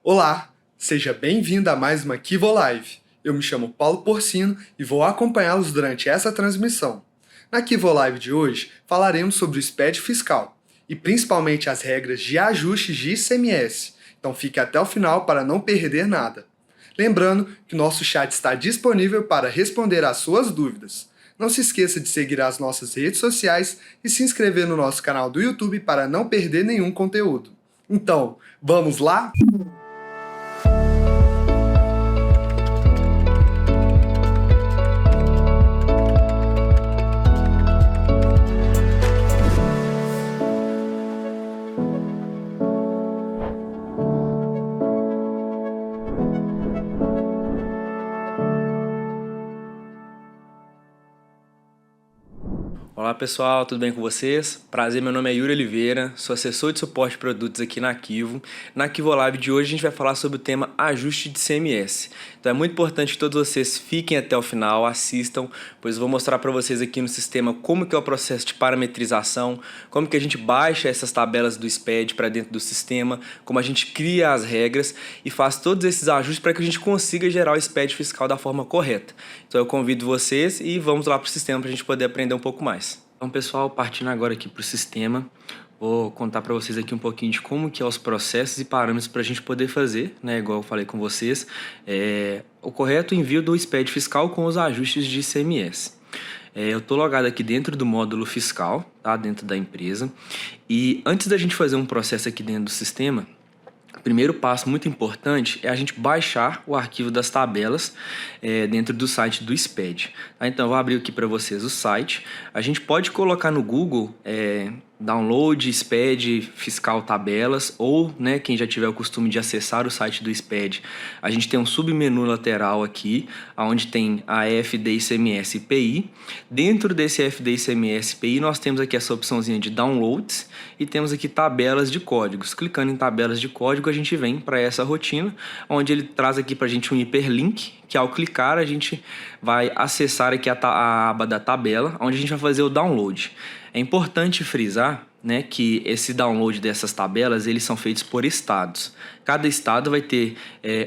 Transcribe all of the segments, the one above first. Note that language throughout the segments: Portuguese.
Olá, seja bem-vindo a mais uma Kivo Live. Eu me chamo Paulo Porcino e vou acompanhá-los durante essa transmissão. Na Kivo Live de hoje, falaremos sobre o SPED fiscal e principalmente as regras de ajustes de ICMS, então fique até o final para não perder nada. Lembrando que nosso chat está disponível para responder às suas dúvidas. Não se esqueça de seguir as nossas redes sociais e se inscrever no nosso canal do YouTube para não perder nenhum conteúdo. Então, vamos lá? Olá pessoal, tudo bem com vocês? Prazer, meu nome é Yuri Oliveira, sou assessor de suporte de produtos aqui na Kivo. Na Kivo Live de hoje a gente vai falar sobre o tema ajuste de ICMS. Então é muito importante que todos vocês fiquem até o final, assistam, pois eu vou mostrar para vocês aqui no sistema como que é o processo de parametrização, como que a gente baixa essas tabelas do SPED para dentro do sistema, como a gente cria as regras e faz todos esses ajustes para que a gente consiga gerar o SPED fiscal da forma correta. Então eu convido vocês e vamos lá para o sistema para a gente poder aprender um pouco mais. Então pessoal, partindo agora aqui para o sistema, vou contar para vocês aqui um pouquinho de como que é os processos e parâmetros para a gente poder fazer, né, igual eu falei com vocês, o correto envio do SPED fiscal com os ajustes de ICMS. Eu estou logado aqui dentro do módulo fiscal, tá, dentro da empresa, e antes da gente fazer um processo aqui dentro do sistema, o primeiro passo muito importante é a gente baixar o arquivo das tabelas dentro do site do SPED. Tá? Então, eu vou abrir aqui para vocês o site. A gente pode colocar no Google download SPED fiscal tabelas ou, né, quem já tiver o costume de acessar o site do SPED, a gente tem um submenu lateral aqui, onde tem a FD ICMS IPI. Dentro desse FD ICMS IPI nós temos aqui essa opçãozinha de downloads e temos aqui tabelas de códigos. Clicando em tabelas de código a gente vem para essa rotina, onde ele traz aqui para a gente um hiperlink, que ao clicar a gente vai acessar aqui a aba da tabela, onde a gente vai fazer o download. É importante frisar, né, que esse download dessas tabelas eles são feitos por estados. Cada estado vai ter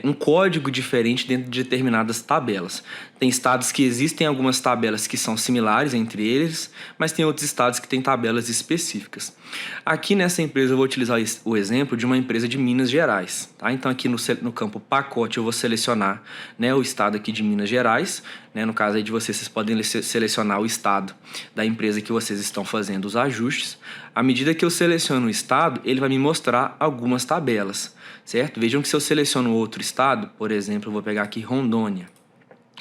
um código diferente dentro de determinadas tabelas. Tem estados que existem algumas tabelas que são similares entre eles, mas tem outros estados que têm tabelas específicas. Aqui nessa empresa eu vou utilizar o exemplo de uma empresa de Minas Gerais. Tá? Então aqui no campo pacote eu vou selecionar, né, o estado aqui de Minas Gerais. Né? No caso aí de vocês podem selecionar o estado da empresa que vocês estão fazendo os ajustes. À medida que eu seleciono o estado, ele vai me mostrar algumas tabelas, certo? Vejam que se eu seleciono outro estado, por exemplo, eu vou pegar aqui Rondônia,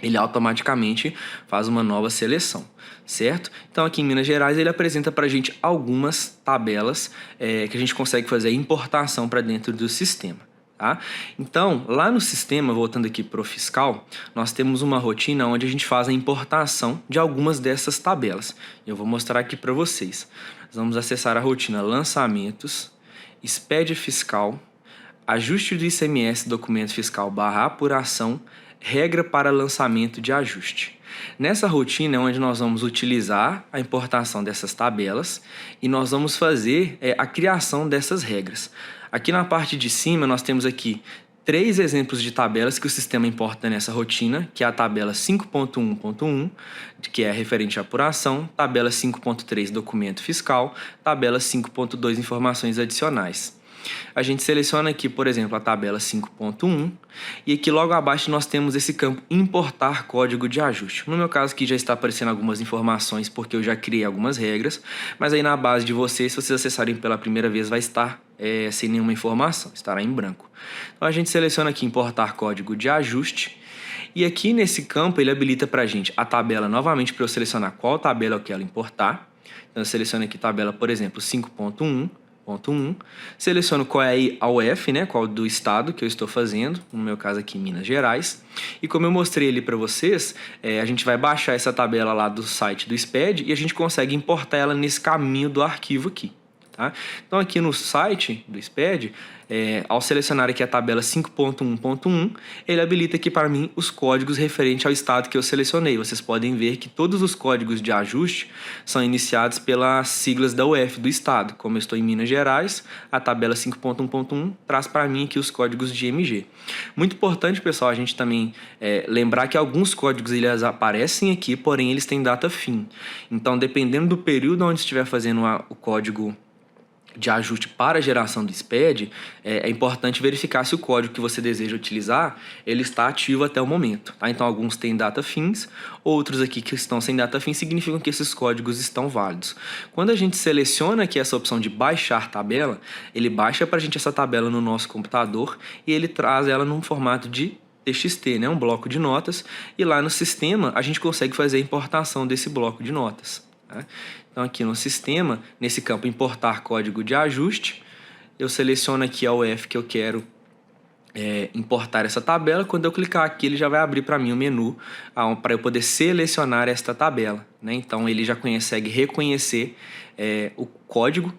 ele automaticamente faz uma nova seleção, certo? Então aqui em Minas Gerais ele apresenta para a gente algumas tabelas que a gente consegue fazer a importação para dentro do sistema. Tá? Então, lá no sistema, voltando aqui para o fiscal, nós temos uma rotina onde a gente faz a importação de algumas dessas tabelas. Eu vou mostrar aqui para vocês. Nós vamos acessar a rotina lançamentos, SPED fiscal, ajuste do ICMS documento fiscal / apuração, regra para lançamento de ajuste. Nessa rotina é onde nós vamos utilizar a importação dessas tabelas e nós vamos fazer a criação dessas regras. Aqui na parte de cima nós temos aqui 3 exemplos de tabelas que o sistema importa nessa rotina, que é a tabela 5.1.1, que é referente à apuração, tabela 5.3 documento fiscal, tabela 5.2 informações adicionais. A gente seleciona aqui, por exemplo, a tabela 5.1 e aqui logo abaixo nós temos esse campo importar código de ajuste. No meu caso aqui já está aparecendo algumas informações porque eu já criei algumas regras, mas aí na base de vocês, se vocês acessarem pela primeira vez, vai estar sem nenhuma informação, estará em branco. Então a gente seleciona aqui importar código de ajuste e aqui nesse campo ele habilita para a gente a tabela novamente para eu selecionar qual tabela eu quero importar. Então eu seleciono aqui tabela, por exemplo, 5.1. Seleciono qual é a UF, né, qual do estado que eu estou fazendo, no meu caso aqui Minas Gerais, e como eu mostrei ali para vocês, a gente vai baixar essa tabela lá do site do SPED e a gente consegue importar ela nesse caminho do arquivo aqui, Tá? Então aqui no site do SPED, ao selecionar aqui a tabela 5.1.1, ele habilita aqui para mim os códigos referentes ao estado que eu selecionei. Vocês podem ver que todos os códigos de ajuste são iniciados pelas siglas da UF do estado. Como eu estou em Minas Gerais, a tabela 5.1.1 traz para mim aqui os códigos de MG. Muito importante, pessoal, a gente também lembrar que alguns códigos eles aparecem aqui, porém eles têm data fim. Então, dependendo do período onde estiver fazendo o código de ajuste para a geração do SPED, é importante verificar se o código que você deseja utilizar ele está ativo até o momento. Tá? Então, alguns têm data fins, outros aqui que estão sem data fim significam que esses códigos estão válidos. Quando a gente seleciona aqui essa opção de baixar tabela, ele baixa para a gente essa tabela no nosso computador e ele traz ela num formato de TXT, né? Um bloco de notas, e lá no sistema a gente consegue fazer a importação desse bloco de notas. Tá? Então aqui no sistema, nesse campo importar código de ajuste, eu seleciono aqui a UF que eu quero importar essa tabela. Quando eu clicar aqui, ele já vai abrir para mim o menu para eu poder selecionar esta tabela, né? Então ele já consegue reconhecer o código.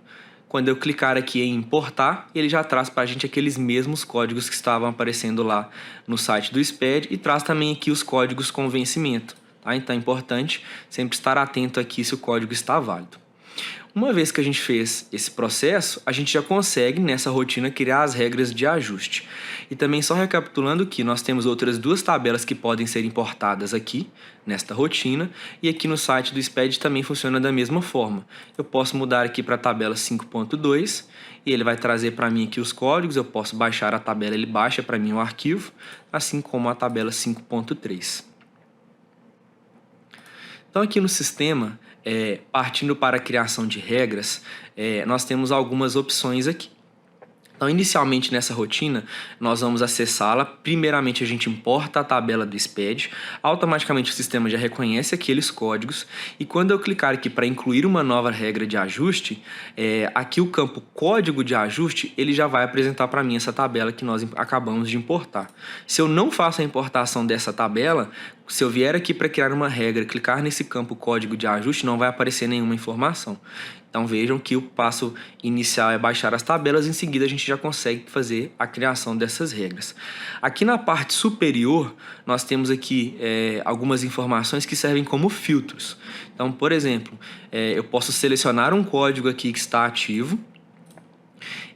Quando eu clicar aqui em importar, ele já traz para a gente aqueles mesmos códigos que estavam aparecendo lá no site do SPED e traz também aqui os códigos com vencimento. Tá? Então é importante sempre estar atento aqui se o código está válido. Uma vez que a gente fez esse processo, a gente já consegue nessa rotina criar as regras de ajuste. E também só recapitulando que nós temos outras duas tabelas que podem ser importadas aqui nesta rotina, e aqui no site do SPED também funciona da mesma forma. Eu posso mudar aqui para a tabela 5.2 e ele vai trazer para mim aqui os códigos. Eu posso baixar a tabela, ele baixa para mim o arquivo, assim como a tabela 5.3. Então aqui no sistema, partindo para a criação de regras, nós temos algumas opções aqui. Então, inicialmente nessa rotina, nós vamos acessá-la. Primeiramente, a gente importa a tabela do SPED. Automaticamente, o sistema já reconhece aqueles códigos. E quando eu clicar aqui para incluir uma nova regra de ajuste, aqui o campo código de ajuste, ele já vai apresentar para mim essa tabela que nós acabamos de importar. Se eu não faço a importação dessa tabela, se eu vier aqui para criar uma regra, clicar nesse campo código de ajuste, não vai aparecer nenhuma informação. Então vejam que o passo inicial é baixar as tabelas, em seguida a gente já consegue fazer a criação dessas regras. Aqui na parte superior, nós temos aqui algumas informações que servem como filtros. Então, por exemplo, eu posso selecionar um código aqui que está ativo,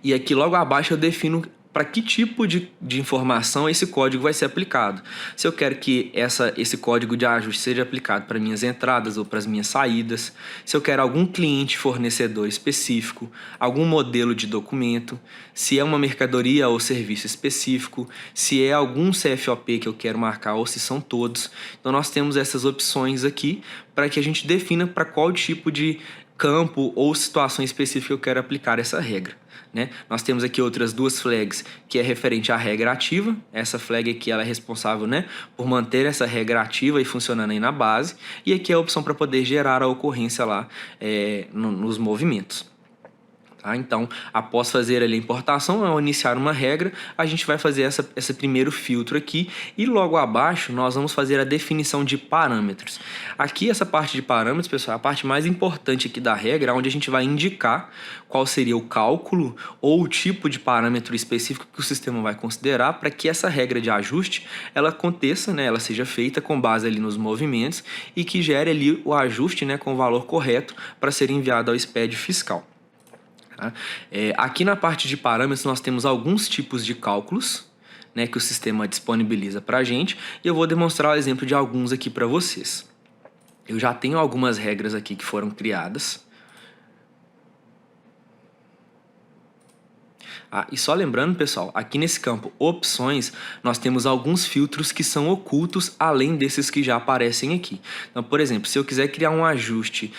e aqui logo abaixo eu defino para que tipo de informação esse código vai ser aplicado. Se eu quero que esse código de ajuste seja aplicado para minhas entradas ou para as minhas saídas, se eu quero algum cliente fornecedor específico, algum modelo de documento, se é uma mercadoria ou serviço específico, se é algum CFOP que eu quero marcar ou se são todos. Então nós temos essas opções aqui para que a gente defina para qual tipo de campo ou situação específica eu quero aplicar essa regra. Né? Nós temos aqui outras duas flags que é referente à regra ativa. Essa flag aqui ela é responsável, né, por manter essa regra ativa e funcionando aí na base. E aqui é a opção para poder gerar a ocorrência lá nos movimentos. Tá? Então, após fazer ali a importação, ao iniciar uma regra, a gente vai fazer esse primeiro filtro aqui e logo abaixo nós vamos fazer a definição de parâmetros. Aqui essa parte de parâmetros, pessoal, é a parte mais importante aqui da regra, onde a gente vai indicar qual seria o cálculo ou o tipo de parâmetro específico que o sistema vai considerar para que essa regra de ajuste ela aconteça, né, ela seja feita com base ali nos movimentos e que gere ali o ajuste, né, com o valor correto para ser enviado ao SPED fiscal. Aqui na parte de parâmetros nós temos alguns tipos de cálculos, né, que o sistema disponibiliza para a gente, e eu vou demonstrar o exemplo de alguns aqui para vocês. Eu já tenho algumas regras aqui que foram criadas. E só lembrando, pessoal, aqui nesse campo opções, nós temos alguns filtros que são ocultos, além desses que já aparecem aqui. Então, por exemplo, se eu quiser criar um ajuste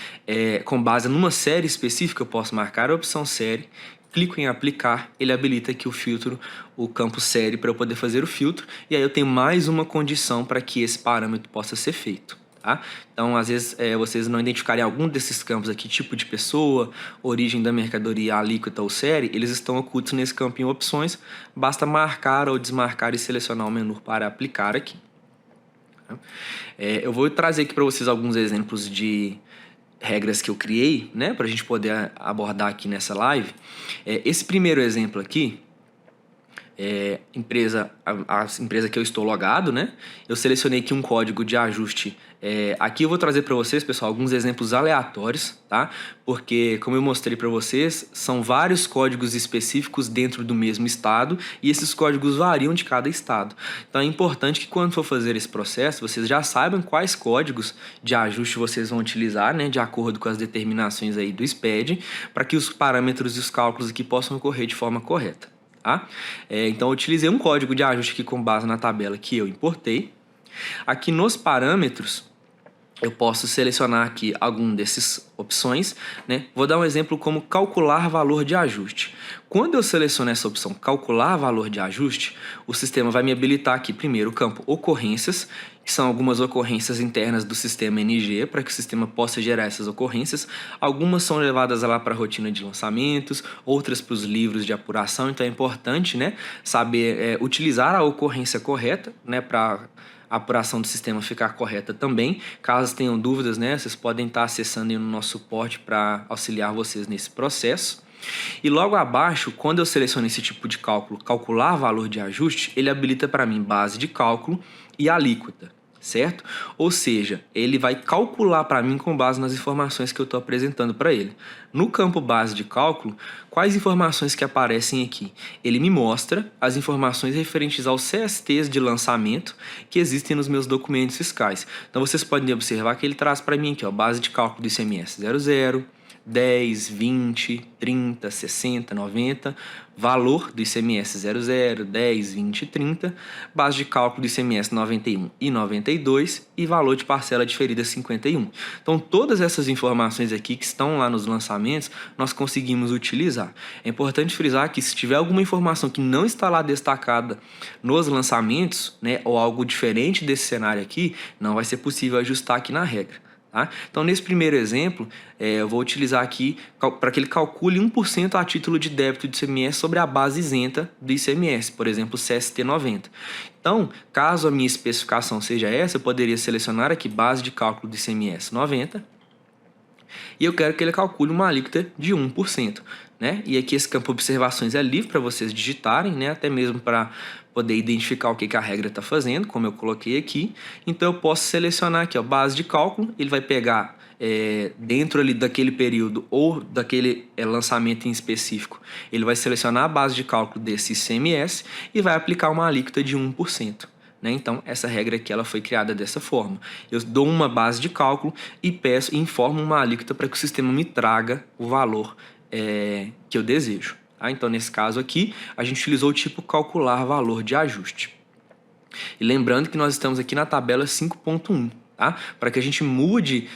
com base numa série específica, eu posso marcar a opção série, clico em aplicar, ele habilita aqui o filtro, o campo série para eu poder fazer o filtro, e aí eu tenho mais uma condição para que esse parâmetro possa ser feito. Tá? Então, às vezes, vocês não identificarem algum desses campos aqui, tipo de pessoa, origem da mercadoria, alíquota ou série, eles estão ocultos nesse campo em opções, basta marcar ou desmarcar e selecionar o menu para aplicar aqui. Eu vou trazer aqui para vocês alguns exemplos de regras que eu criei, né, para a gente poder abordar aqui nessa live. Esse primeiro exemplo aqui, a empresa que eu estou logado, né? Eu selecionei aqui um código de ajuste. Aqui eu vou trazer para vocês, pessoal, alguns exemplos aleatórios, tá? Porque, como eu mostrei para vocês, são vários códigos específicos dentro do mesmo estado e esses códigos variam de cada estado. Então é importante que quando for fazer esse processo, vocês já saibam quais códigos de ajuste vocês vão utilizar, né? De acordo com as determinações aí do SPED, para que os parâmetros e os cálculos aqui possam ocorrer de forma correta. Tá? Então eu utilizei um código de ajuste aqui com base na tabela que eu importei. Aqui nos parâmetros eu posso selecionar aqui algum dessas opções, né? Vou dar um exemplo como calcular valor de ajuste. Quando eu seleciono essa opção calcular valor de ajuste, o sistema vai me habilitar aqui primeiro o campo ocorrências, que são algumas ocorrências internas do sistema NG, para que o sistema possa gerar essas ocorrências. Algumas são levadas lá para a rotina de lançamentos, outras para os livros de apuração, então é importante, né, saber utilizar a ocorrência correta, né, para a apuração do sistema ficar correta também. Caso tenham dúvidas, né, vocês podem estar acessando aí no nosso suporte para auxiliar vocês nesse processo. E logo abaixo, quando eu seleciono esse tipo de cálculo, calcular valor de ajuste, ele habilita para mim base de cálculo e alíquota, certo? Ou seja, ele vai calcular para mim com base nas informações que eu estou apresentando para ele. No campo base de cálculo, quais informações que aparecem aqui? Ele me mostra as informações referentes aos CSTs de lançamento que existem nos meus documentos fiscais. Então vocês podem observar que ele traz para mim aqui, ó, base de cálculo do ICMS 00, 10, 20, 30, 60, 90, valor do ICMS 00, 10, 20, 30, base de cálculo do ICMS 91 e 92 e valor de parcela diferida 51. Então, todas essas informações aqui que estão lá nos lançamentos, nós conseguimos utilizar. É importante frisar que se tiver alguma informação que não está lá destacada nos lançamentos, né, ou algo diferente desse cenário aqui, não vai ser possível ajustar aqui na regra. Tá? Então, nesse primeiro exemplo, eu vou utilizar aqui para que ele calcule 1% a título de débito de ICMS sobre a base isenta do ICMS, por exemplo, CST 90. Então, caso a minha especificação seja essa, eu poderia selecionar aqui base de cálculo do ICMS 90 e eu quero que ele calcule uma alíquota de 1%. Né? E aqui esse campo observações é livre para vocês digitarem, né? Até mesmo para poder identificar o que a regra está fazendo, como eu coloquei aqui. Então eu posso selecionar aqui, ó, base de cálculo, ele vai pegar dentro ali daquele período ou daquele lançamento em específico, ele vai selecionar a base de cálculo desse ICMS e vai aplicar uma alíquota de 1%. Né? Então, essa regra aqui ela foi criada dessa forma. Eu dou uma base de cálculo e informo uma alíquota para que o sistema me traga o valor que eu desejo. Tá? Então, nesse caso aqui, a gente utilizou o tipo calcular valor de ajuste. E lembrando que nós estamos aqui na tabela 5.1. Tá? Para que a gente mude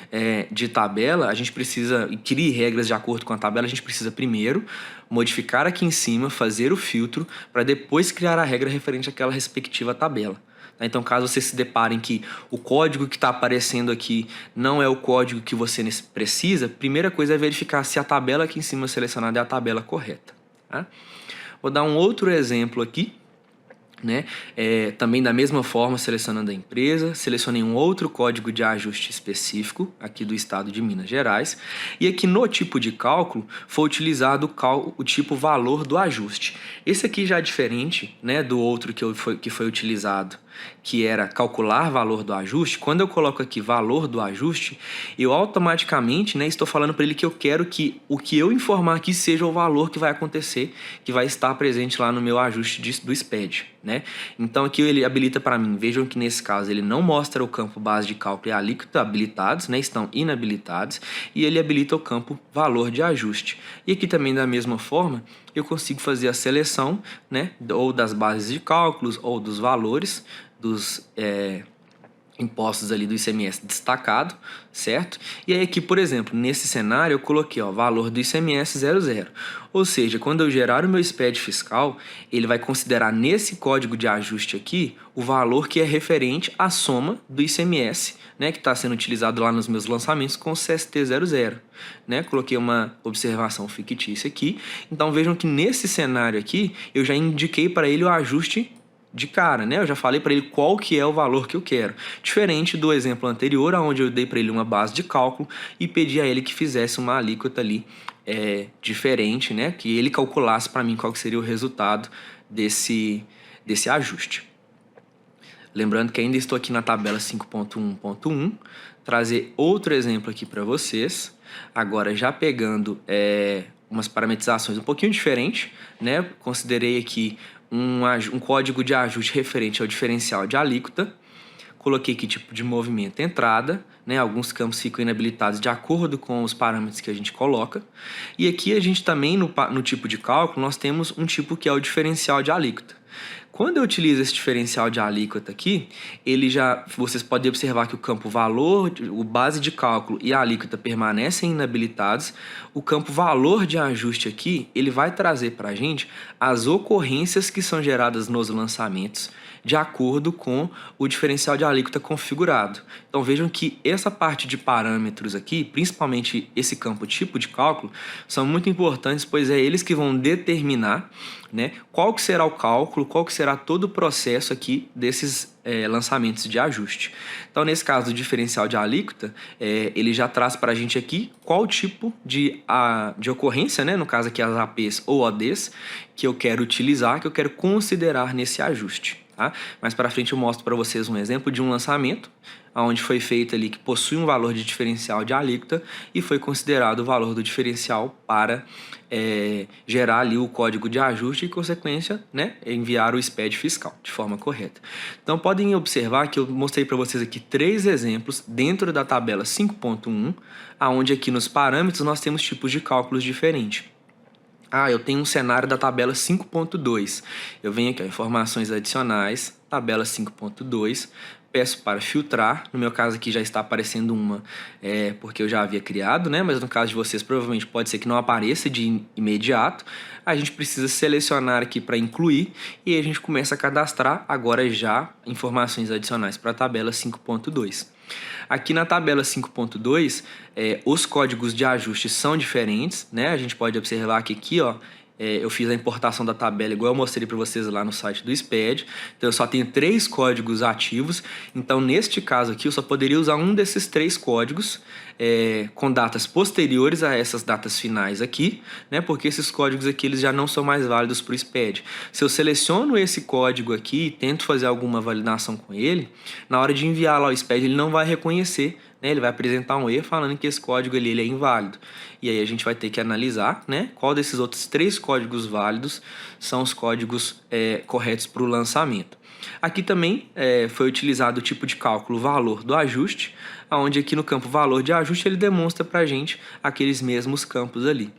de tabela, a gente precisa, e crie regras de acordo com a tabela, a gente precisa primeiro modificar aqui em cima, fazer o filtro, para depois criar a regra referente àquela respectiva tabela. Então, caso vocês se deparem que o código que está aparecendo aqui não é o código que você precisa, a primeira coisa é verificar se a tabela aqui em cima selecionada é a tabela correta. Tá? Vou dar um outro exemplo aqui. Né? Também da mesma forma, selecionando a empresa, selecionei um outro código de ajuste específico aqui do estado de Minas Gerais e aqui no tipo de cálculo foi utilizado o tipo valor do ajuste. Esse aqui já é diferente, né, do outro que foi utilizado, que era calcular valor do ajuste. Quando eu coloco aqui valor do ajuste, eu automaticamente, né, estou falando para ele que eu quero que o que eu informar aqui seja o valor que vai acontecer, que vai estar presente lá no meu ajuste do SPED. Né? Então aqui ele habilita para mim, vejam que nesse caso ele não mostra o campo base de cálculo e alíquota habilitados, né? Estão inabilitados, e ele habilita o campo valor de ajuste. E aqui também da mesma forma eu consigo fazer a seleção, né, ou das bases de cálculos ou dos valores dos impostos ali do ICMS destacado, certo? E aí aqui, por exemplo, nesse cenário eu coloquei, ó, valor do ICMS 00. Ou seja, quando eu gerar o meu SPED fiscal, ele vai considerar nesse código de ajuste aqui o valor que é referente à soma do ICMS, né, que está sendo utilizado lá nos meus lançamentos com o CST 00. Né? Coloquei uma observação fictícia aqui. Então vejam que nesse cenário aqui eu já indiquei para ele o ajuste de cara, né? Eu já falei para ele qual que é o valor que eu quero. Diferente do exemplo anterior, onde eu dei para ele uma base de cálculo e pedi a ele que fizesse uma alíquota ali diferente, né? Que ele calculasse para mim qual que seria o resultado desse ajuste. Lembrando que ainda estou aqui na tabela 5.1.1, trazer outro exemplo aqui para vocês. Agora já pegando umas parametrizações um pouquinho diferentes, né? Considerei aqui um código de ajuste referente ao diferencial de alíquota. Coloquei que tipo de movimento entrada, né? Alguns campos ficam inabilitados de acordo com os parâmetros que a gente coloca. E aqui a gente também, no tipo de cálculo, nós temos um tipo que é o diferencial de alíquota. Quando eu utilizo esse diferencial de alíquota aqui, vocês podem observar que o campo valor, o base de cálculo e a alíquota permanecem inabilitados. O campo valor de ajuste aqui, ele vai trazer para a gente as ocorrências que são geradas nos lançamentos de acordo com o diferencial de alíquota configurado. Então vejam que essa parte de parâmetros aqui, principalmente esse campo tipo de cálculo, são muito importantes, pois é eles que vão determinar, né, qual que será o cálculo, qual que será todo o processo aqui desses lançamentos de ajuste. Então, nesse caso do diferencial de alíquota, ele já traz para a gente aqui qual tipo de ocorrência, né, no caso aqui as APs ou ODs, que eu quero utilizar, que eu quero considerar nesse ajuste. Tá? Mais para frente eu mostro para vocês um exemplo de um lançamento onde foi feito ali que possui um valor de diferencial de alíquota e foi considerado o valor do diferencial para gerar ali o código de ajuste e, consequência, né, enviar o SPED fiscal de forma correta. Então podem observar que eu mostrei para vocês aqui 3 exemplos dentro da tabela 5.1, onde aqui nos parâmetros nós temos tipos de cálculos diferentes. Eu tenho um cenário da tabela 5.2. Eu venho aqui, informações adicionais, tabela 5.2, peço para filtrar. No meu caso aqui já está aparecendo uma, porque eu já havia criado, né? Mas no caso de vocês provavelmente pode ser que não apareça de imediato. A gente precisa selecionar aqui para incluir e a gente começa a cadastrar agora já informações adicionais para a tabela 5.2. Aqui na tabela 5.2, os códigos de ajuste são diferentes, né? A gente pode observar que aqui, ó, eu fiz a importação da tabela igual eu mostrei para vocês lá no site do SPED. Então eu só tenho 3 códigos ativos. Então neste caso aqui eu só poderia usar um desses 3 códigos com datas posteriores a essas datas finais aqui, né? Porque esses códigos aqui eles já não são mais válidos para o SPED. Se eu seleciono esse código aqui e tento fazer alguma validação com ele, na hora de enviar lá o SPED ele não vai reconhecer, né? Ele vai apresentar um erro falando que esse código ali, ele é inválido. E aí a gente vai ter que analisar, né, qual desses outros 3 códigos válidos são os códigos corretos para o lançamento. Aqui também foi utilizado o tipo de cálculo valor do ajuste, onde aqui no campo valor de ajuste ele demonstra para a gente aqueles mesmos campos ali.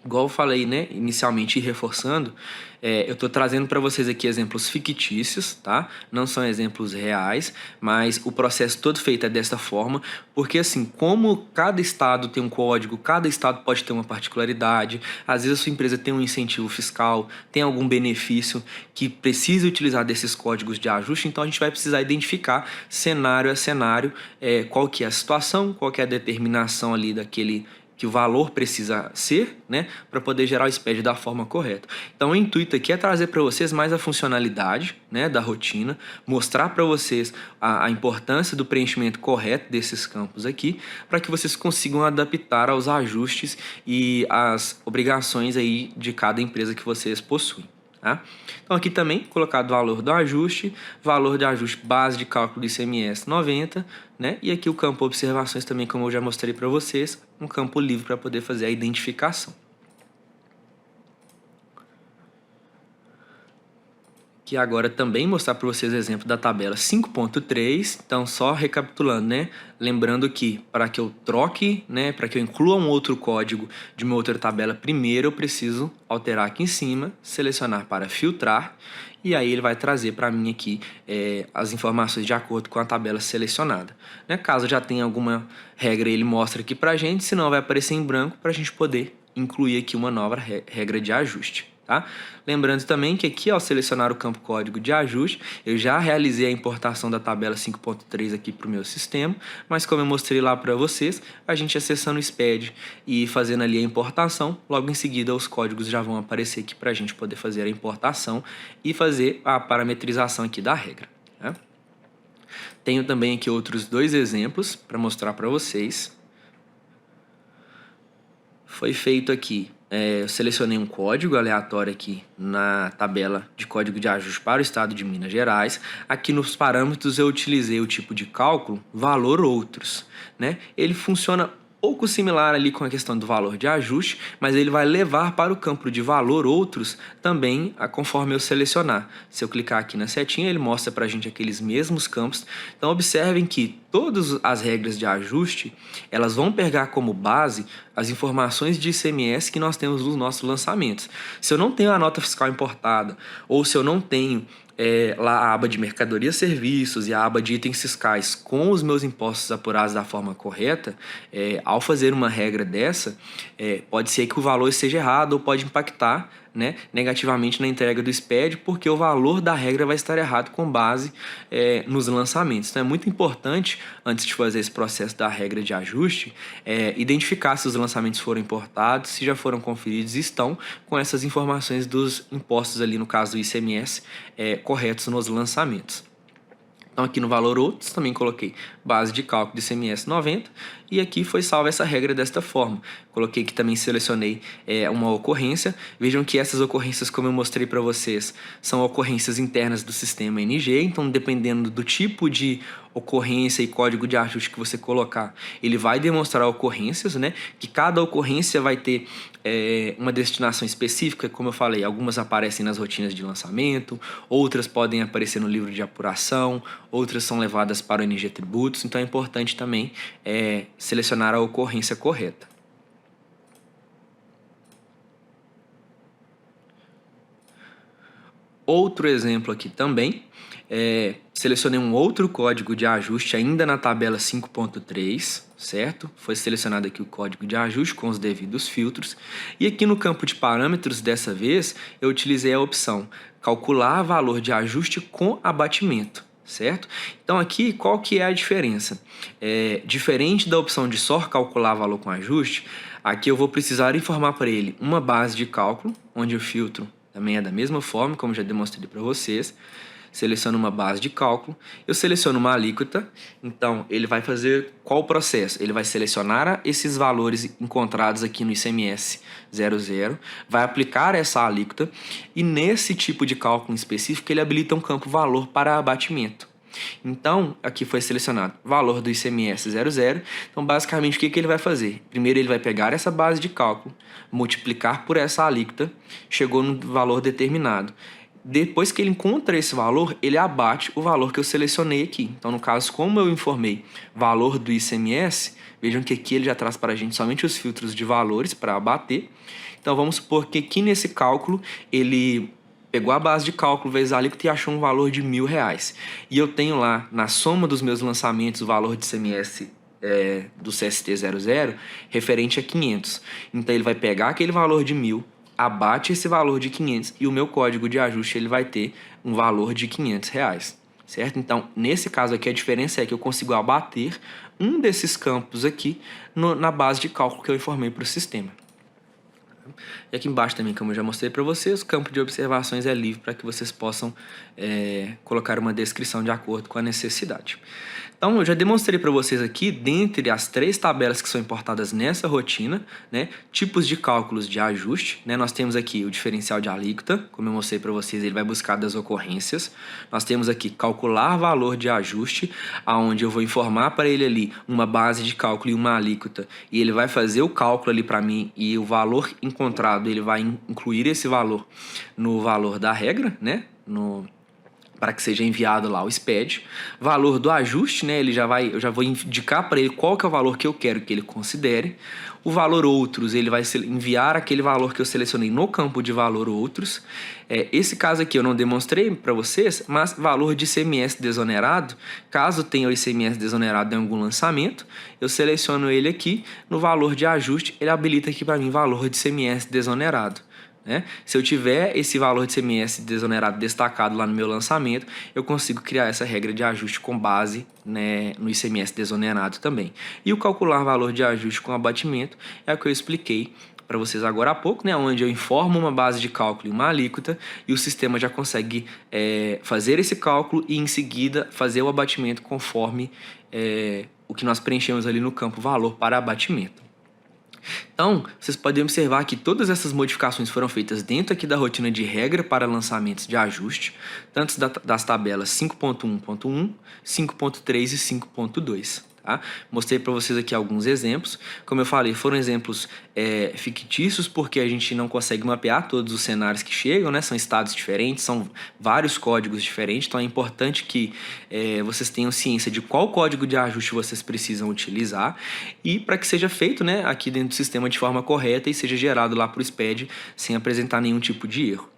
Igual eu falei, né, inicialmente e reforçando, eu estou trazendo para vocês aqui exemplos fictícios, tá? Não são exemplos reais, mas o processo todo feito é dessa forma, porque assim, como cada estado tem um código, cada estado pode ter uma particularidade, às vezes a sua empresa tem um incentivo fiscal, tem algum benefício que precisa utilizar desses códigos de ajuste, então a gente vai precisar identificar cenário a cenário, qual que é a situação, qual que é a determinação ali daquele que o valor precisa ser, né, para poder gerar o SPED da forma correta. Então o intuito aqui é trazer para vocês mais a funcionalidade, né, da rotina, mostrar para vocês a importância do preenchimento correto desses campos aqui, para que vocês consigam adaptar aos ajustes e às obrigações aí de cada empresa que vocês possuem. Tá? Então aqui também colocado o valor de ajuste base de cálculo do ICMS 90, né? E aqui o campo observações também, como eu já mostrei para vocês, um campo livre para poder fazer a identificação. Que agora também mostrar para vocês o exemplo da tabela 5.3, então só recapitulando, né? Lembrando que para que eu troque, né, para que eu inclua um outro código de uma outra tabela, primeiro eu preciso alterar aqui em cima, selecionar para filtrar, e aí ele vai trazer para mim aqui as informações de acordo com a tabela selecionada. Né? Caso já tenha alguma regra, ele mostra aqui para a gente, senão vai aparecer em branco para a gente poder incluir aqui uma nova regra de ajuste. Tá? Lembrando também que aqui, ao selecionar o campo código de ajuste, eu já realizei a importação da tabela 5.3 aqui para o meu sistema, mas como eu mostrei lá para vocês, a gente acessando o SPED e fazendo ali a importação, logo em seguida os códigos já vão aparecer aqui para a gente poder fazer a importação e fazer a parametrização aqui da regra. Né? Tenho também aqui outros 2 exemplos para mostrar para vocês. Foi feito aqui, eu selecionei um código aleatório aqui na tabela de código de ajuste para o estado de Minas Gerais. Aqui nos parâmetros eu utilizei o tipo de cálculo valor outros, né? Ele funciona pouco similar ali com a questão do valor de ajuste, mas ele vai levar para o campo de valor outros também conforme eu selecionar. Se eu clicar aqui na setinha, ele mostra para a gente aqueles mesmos campos. Então observem que todas as regras de ajuste, elas vão pegar como base as informações de ICMS que nós temos nos nossos lançamentos. Se eu não tenho a nota fiscal importada, ou se eu não tenho lá a aba de mercadorias e serviços e a aba de itens fiscais com os meus impostos apurados da forma correta, ao fazer uma regra dessa, pode ser que o valor esteja errado ou pode impactar, né, negativamente na entrega do SPED, porque o valor da regra vai estar errado com base nos lançamentos. Então é muito importante, antes de fazer esse processo da regra de ajuste, identificar se os lançamentos foram importados, se já foram conferidos e estão com essas informações dos impostos ali, no caso do ICMS, corretos nos lançamentos. Então aqui no valor outros também coloquei base de cálculo de ICMS 90 e aqui foi salva essa regra desta forma. Coloquei que também selecionei uma ocorrência. Vejam que essas ocorrências, como eu mostrei para vocês, são ocorrências internas do sistema NG, então dependendo do tipo de ocorrência e código de ajuste que você colocar, ele vai demonstrar ocorrências, né? Que cada ocorrência vai ter uma destinação específica, como eu falei, algumas aparecem nas rotinas de lançamento, outras podem aparecer no livro de apuração, outras são levadas para o NG Tributos, então é importante também selecionar a ocorrência correta. Outro exemplo aqui também, selecionei um outro código de ajuste ainda na tabela 5.3, certo? Foi selecionado aqui o código de ajuste com os devidos filtros. E aqui no campo de parâmetros, dessa vez, eu utilizei a opção calcular valor de ajuste com abatimento, certo? Então aqui, qual que é a diferença? Diferente da opção de só calcular valor com ajuste, aqui eu vou precisar informar para ele uma base de cálculo, onde o filtro também é da mesma forma, como já demonstrei para vocês. Seleciono uma base de cálculo, eu seleciono uma alíquota, então ele vai fazer qual o processo? Ele vai selecionar esses valores encontrados aqui no ICMS 00, vai aplicar essa alíquota e nesse tipo de cálculo específico ele habilita um campo valor para abatimento. Então, aqui foi selecionado valor do ICMS 00. Então, basicamente, o que ele vai fazer? Primeiro, ele vai pegar essa base de cálculo, multiplicar por essa alíquota, chegou no valor determinado. Depois que ele encontra esse valor, ele abate o valor que eu selecionei aqui. Então, no caso, como eu informei valor do ICMS, vejam que aqui ele já traz para a gente somente os filtros de valores para abater. Então, vamos supor que aqui nesse cálculo, ele pegou a base de cálculo vezes a alíquota e achou um valor de R$1.000. E eu tenho lá, na soma dos meus lançamentos, o valor de ICMS do CST 00 referente a 500. Então, ele vai pegar aquele valor de 1.000, abate esse valor de 500 e o meu código de ajuste ele vai ter um valor de R$500, certo? Então, nesse caso aqui, a diferença é que eu consigo abater um desses campos aqui na base de cálculo que eu informei para o sistema. E aqui embaixo também, como eu já mostrei para vocês, o campo de observações é livre para que vocês possam colocar uma descrição de acordo com a necessidade. Então, eu já demonstrei para vocês aqui, dentre as 3 tabelas que são importadas nessa rotina, né, tipos de cálculos de ajuste, né, nós temos aqui o diferencial de alíquota, como eu mostrei para vocês, ele vai buscar das ocorrências. Nós temos aqui calcular valor de ajuste, onde eu vou informar para ele ali uma base de cálculo e uma alíquota, e ele vai fazer o cálculo ali para mim, e o valor encontrado, ele vai incluir esse valor no valor da regra, né, para que seja enviado lá o SPED. Valor do ajuste, né? Eu já vou indicar para ele qual que é o valor que eu quero que ele considere. O valor outros, ele vai enviar aquele valor que eu selecionei no campo de valor outros. Esse caso aqui eu não demonstrei para vocês, mas valor de ICMS desonerado, caso tenha o ICMS desonerado em algum lançamento, eu seleciono ele aqui, no valor de ajuste, ele habilita aqui para mim valor de ICMS desonerado. né? Se eu tiver esse valor de ICMS desonerado destacado lá no meu lançamento, eu consigo criar essa regra de ajuste com base, né, no ICMS desonerado também. E o calcular valor de ajuste com abatimento é o que eu expliquei para vocês agora há pouco, né, onde eu informo uma base de cálculo e uma alíquota e o sistema já consegue fazer esse cálculo e em seguida fazer o abatimento conforme o que nós preenchemos ali no campo valor para abatimento. Então, vocês podem observar que todas essas modificações foram feitas dentro aqui da rotina de regra para lançamentos de ajuste, tanto das tabelas 5.1.1, 5.3 e 5.2. Tá? Mostrei para vocês aqui alguns exemplos. Como eu falei, foram exemplos fictícios, porque a gente não consegue mapear todos os cenários que chegam, né? São estados diferentes, são vários códigos diferentes, então é importante que vocês tenham ciência de qual código de ajuste vocês precisam utilizar e para que seja feito, né, aqui dentro do sistema de forma correta e seja gerado lá para o SPED sem apresentar nenhum tipo de erro.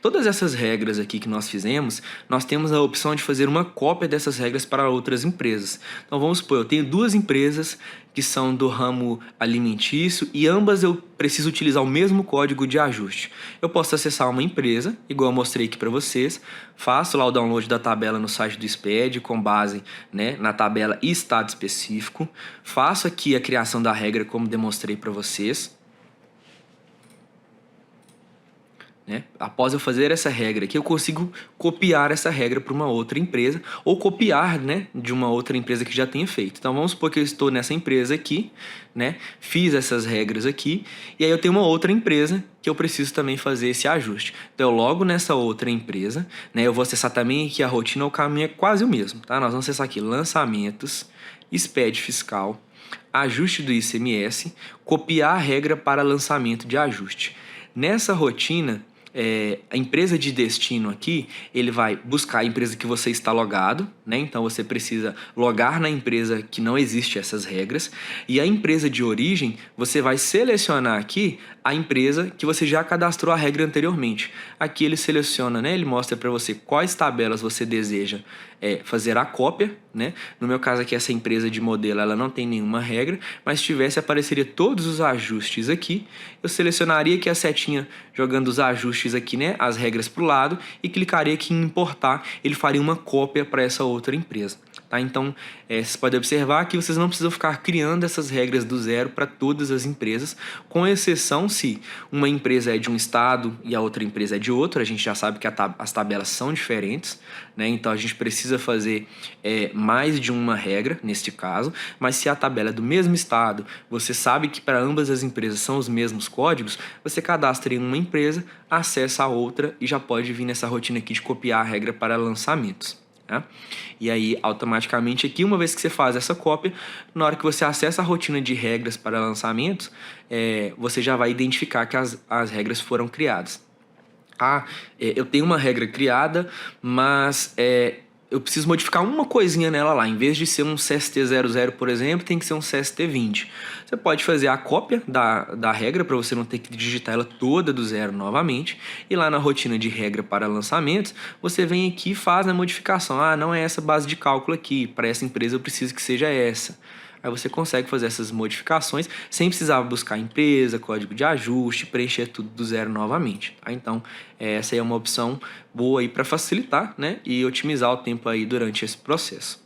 Todas essas regras aqui que nós fizemos, nós temos a opção de fazer uma cópia dessas regras para outras empresas. Então vamos supor, eu tenho duas empresas que são do ramo alimentício e ambas eu preciso utilizar o mesmo código de ajuste. Eu posso acessar uma empresa, igual eu mostrei aqui para vocês, faço lá o download da tabela no site do SPED com base, né, na tabela e estado específico, faço aqui a criação da regra como demonstrei para vocês. Né? Após eu fazer essa regra aqui, eu consigo copiar essa regra para uma outra empresa ou copiar, né, de uma outra empresa que já tenha feito. Então vamos supor que eu estou nessa empresa aqui, né, fiz essas regras aqui e aí eu tenho uma outra empresa que eu preciso também fazer esse ajuste. Então eu logo nessa outra empresa, né, eu vou acessar também aqui a rotina, o caminho é quase o mesmo. Tá? Nós vamos acessar aqui lançamentos, SPED fiscal, ajuste do ICMS, copiar a regra para lançamento de ajuste. Nessa rotina, a empresa de destino aqui, ele vai buscar a empresa que você está logado, né? Então você precisa logar na empresa que não existe essas regras. E a empresa de origem, você vai selecionar aqui a empresa que você já cadastrou a regra anteriormente. Aqui ele seleciona, né? Ele mostra para você quais tabelas você deseja fazer a cópia, né? No meu caso aqui, essa empresa de modelo, ela não tem nenhuma regra, mas se tivesse, apareceria todos os ajustes aqui. Eu selecionaria aqui a setinha jogando os ajustes aqui, né? As regras para o lado e clicaria aqui em importar. Ele faria uma cópia para essa outra empresa. Tá? Então, vocês podem observar que vocês não precisam ficar criando essas regras do zero para todas as empresas, com exceção se uma empresa é de um estado e a outra empresa é de outro. A gente já sabe que as tabelas são diferentes, né? Então a gente precisa fazer mais de uma regra neste caso, mas se a tabela é do mesmo estado, você sabe que para ambas as empresas são os mesmos códigos, você cadastra em uma empresa, acessa a outra e já pode vir nessa rotina aqui de copiar a regra para lançamentos. Tá? E aí, automaticamente aqui, uma vez que você faz essa cópia, na hora que você acessa a rotina de regras para lançamentos, você já vai identificar que as regras foram criadas. Eu tenho uma regra criada, mas eu preciso modificar uma coisinha nela lá. Em vez de ser um CST00, por exemplo, tem que ser um CST20. Você pode fazer a cópia da regra para você não ter que digitar ela toda do zero novamente. E lá na rotina de regra para lançamentos, você vem aqui e faz a modificação. Não é essa base de cálculo aqui. Para essa empresa eu preciso que seja essa. Aí você consegue fazer essas modificações sem precisar buscar empresa, código de ajuste, preencher tudo do zero novamente. Tá? Então, essa aí é uma opção boa aí para facilitar, né, e otimizar o tempo aí durante esse processo.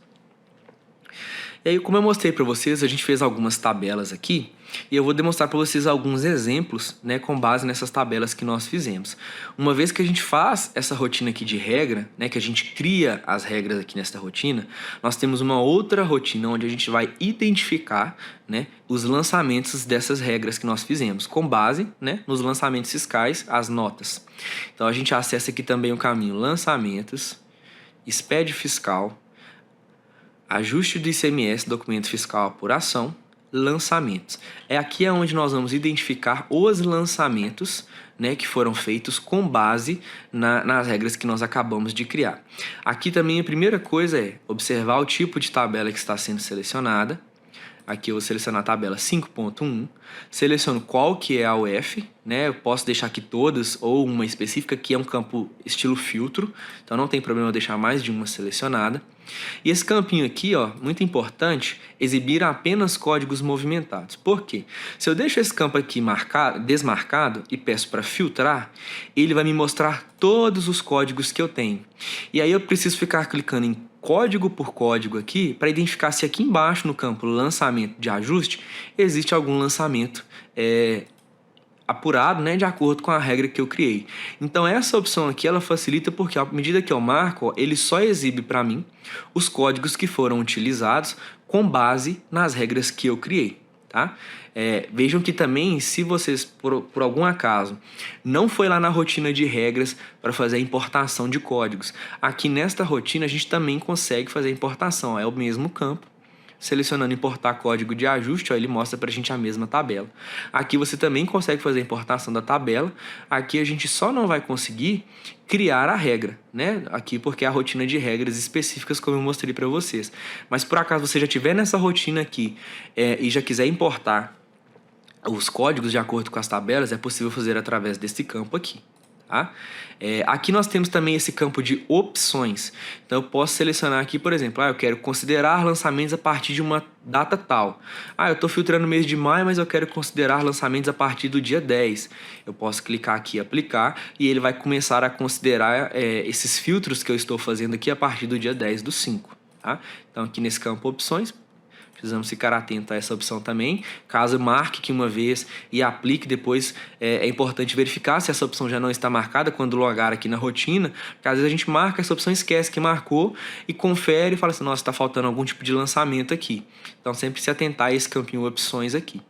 E aí, como eu mostrei para vocês, a gente fez algumas tabelas aqui e eu vou demonstrar para vocês alguns exemplos, né, com base nessas tabelas que nós fizemos. Uma vez que a gente faz essa rotina aqui de regra, né, que a gente cria as regras aqui nessa rotina, nós temos uma outra rotina onde a gente vai identificar, né, os lançamentos dessas regras que nós fizemos, com base, né, nos lançamentos fiscais, as notas. Então a gente acessa aqui também o caminho lançamentos, SPED fiscal, ajuste do ICMS, documento fiscal, apuração, lançamentos. Aqui onde nós vamos identificar os lançamentos, né, que foram feitos com base nas regras que nós acabamos de criar. Aqui também a primeira coisa é observar o tipo de tabela que está sendo selecionada. Aqui eu vou selecionar a tabela 5.1, seleciono qual que é a UF, né? Eu posso deixar aqui todas ou uma específica, que é um campo estilo filtro, então não tem problema eu deixar mais de uma selecionada. E esse campinho aqui, ó, muito importante, exibir apenas códigos movimentados. Por quê? Se eu deixo esse campo aqui desmarcado e peço para filtrar, ele vai me mostrar todos os códigos que eu tenho. E aí eu preciso ficar clicando em código por código aqui para identificar se aqui embaixo no campo lançamento de ajuste existe algum lançamento apurado, né, de acordo com a regra que eu criei. Então essa opção aqui ela facilita porque à medida que eu marco, ó, ele só exibe para mim os códigos que foram utilizados com base nas regras que eu criei. Tá? Vejam que também, se vocês por algum acaso não foi lá na rotina de regras para fazer a importação de códigos, aqui nesta rotina a gente também consegue fazer a importação, é o mesmo campo. Selecionando importar código de ajuste, ó, ele mostra para a gente a mesma tabela. Aqui você também consegue fazer a importação da tabela. Aqui a gente só não vai conseguir criar a regra, né? Aqui porque é a rotina de regras específicas, como eu mostrei para vocês. Mas por acaso você já tiver nessa rotina aqui e já quiser importar os códigos de acordo com as tabelas, é possível fazer através desse campo aqui. Tá? Aqui nós temos também esse campo de opções. Então eu posso selecionar aqui, por exemplo, eu quero considerar lançamentos a partir de uma data tal. Eu estou filtrando o mês de maio, mas eu quero considerar lançamentos a partir do dia 10. Eu posso clicar aqui e aplicar e ele vai começar a considerar esses filtros que eu estou fazendo aqui a partir do dia 10/5. Tá? Então aqui nesse campo opções, precisamos ficar atento a essa opção também. Caso marque que uma vez e aplique depois, é importante verificar se essa opção já não está marcada quando logar aqui na rotina, porque às vezes a gente marca essa opção, esquece que marcou e confere e fala assim, nossa, está faltando algum tipo de lançamento aqui. Então sempre se atentar a esse campinho opções aqui.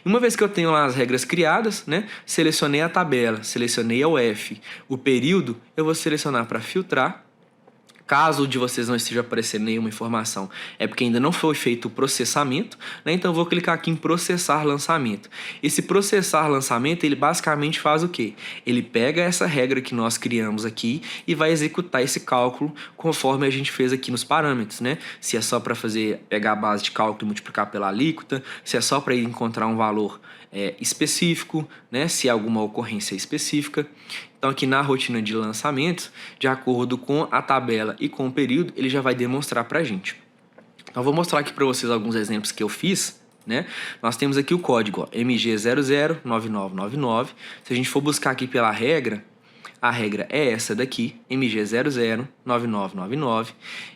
E uma vez que eu tenho lá as regras criadas, né, selecionei a tabela, selecionei a UF, o período, eu vou selecionar para filtrar. Caso de vocês não esteja aparecendo nenhuma informação, é porque ainda não foi feito o processamento, né? Então eu vou clicar aqui em processar lançamento. Esse processar lançamento, ele basicamente faz o quê? Ele pega essa regra que nós criamos aqui e vai executar esse cálculo conforme a gente fez aqui nos parâmetros, né? Se é só para pegar a base de cálculo e multiplicar pela alíquota, se é só para encontrar um valor específico, né? Se há alguma ocorrência específica. Então aqui na rotina de lançamentos, de acordo com a tabela e com o período, ele já vai demonstrar para a gente. Então eu vou mostrar aqui para vocês alguns exemplos que eu fiz, né? Nós temos aqui o código MG009999. Se a gente for buscar aqui pela regra, a regra é essa daqui, MG009999.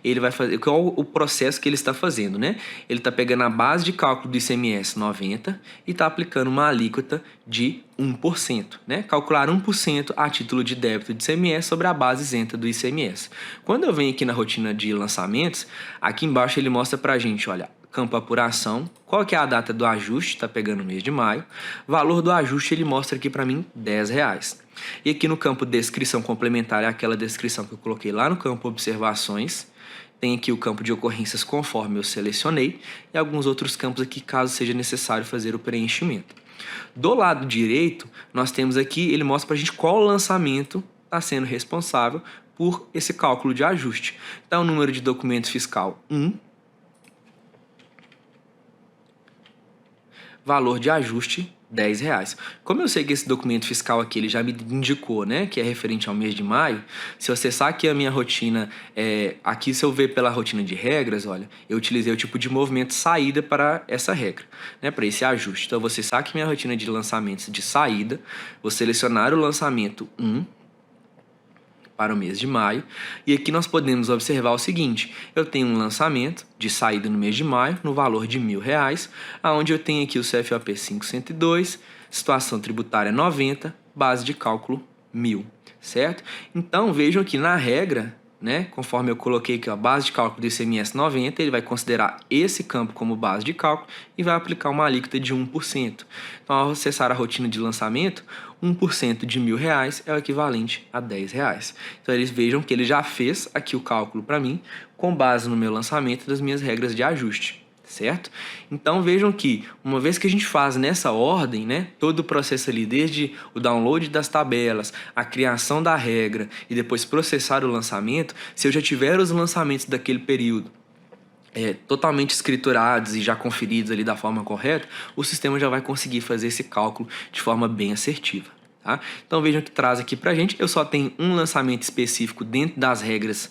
Ele vai fazer, qual é o processo que ele está fazendo, né? Ele está pegando a base de cálculo do ICMS 90 e está aplicando uma alíquota de 1%, né? Calcular 1% a título de débito de ICMS sobre a base isenta do ICMS. Quando eu venho aqui na rotina de lançamentos, aqui embaixo ele mostra pra gente, olha, campo apuração, qual que é a data do ajuste, está pegando o mês de maio, valor do ajuste ele mostra aqui para mim R$10. E aqui no campo descrição complementar é aquela descrição que eu coloquei lá no campo observações, tem aqui o campo de ocorrências conforme eu selecionei e alguns outros campos aqui caso seja necessário fazer o preenchimento. Do lado direito nós temos aqui, ele mostra para a gente qual lançamento está sendo responsável por esse cálculo de ajuste. Então o número de documento fiscal 1, valor de ajuste R$10. Como eu sei que esse documento fiscal aqui ele já me indicou, né, que é referente ao mês de maio, se eu acessar aqui a minha rotina, aqui se eu ver pela rotina de regras, olha, eu utilizei o tipo de movimento saída para essa regra, né, para esse ajuste. Então eu vou acessar aqui minha rotina de lançamentos de saída, vou selecionar o lançamento 1, para o mês de maio, e aqui nós podemos observar o seguinte, eu tenho um lançamento de saída no mês de maio, no valor de R$1.000, onde eu tenho aqui o CFOP 502, situação tributária 90, base de cálculo 1.000, certo? Então vejam aqui na regra, né, conforme eu coloquei aqui a base de cálculo do ICMS 90, ele vai considerar esse campo como base de cálculo e vai aplicar uma alíquota de 1%. Então, ao acessar a rotina de lançamento, 1% de R$1.000 é o equivalente a R$10. Então, eles vejam que ele já fez aqui o cálculo para mim com base no meu lançamento das minhas regras de ajuste. Certo? Então vejam que uma vez que a gente faz nessa ordem, né, todo o processo ali, desde o download das tabelas, a criação da regra e depois processar o lançamento, se eu já tiver os lançamentos daquele período totalmente escriturados e já conferidos ali da forma correta, o sistema já vai conseguir fazer esse cálculo de forma bem assertiva. Tá? Então vejam que traz aqui pra gente, eu só tenho um lançamento específico dentro das regras,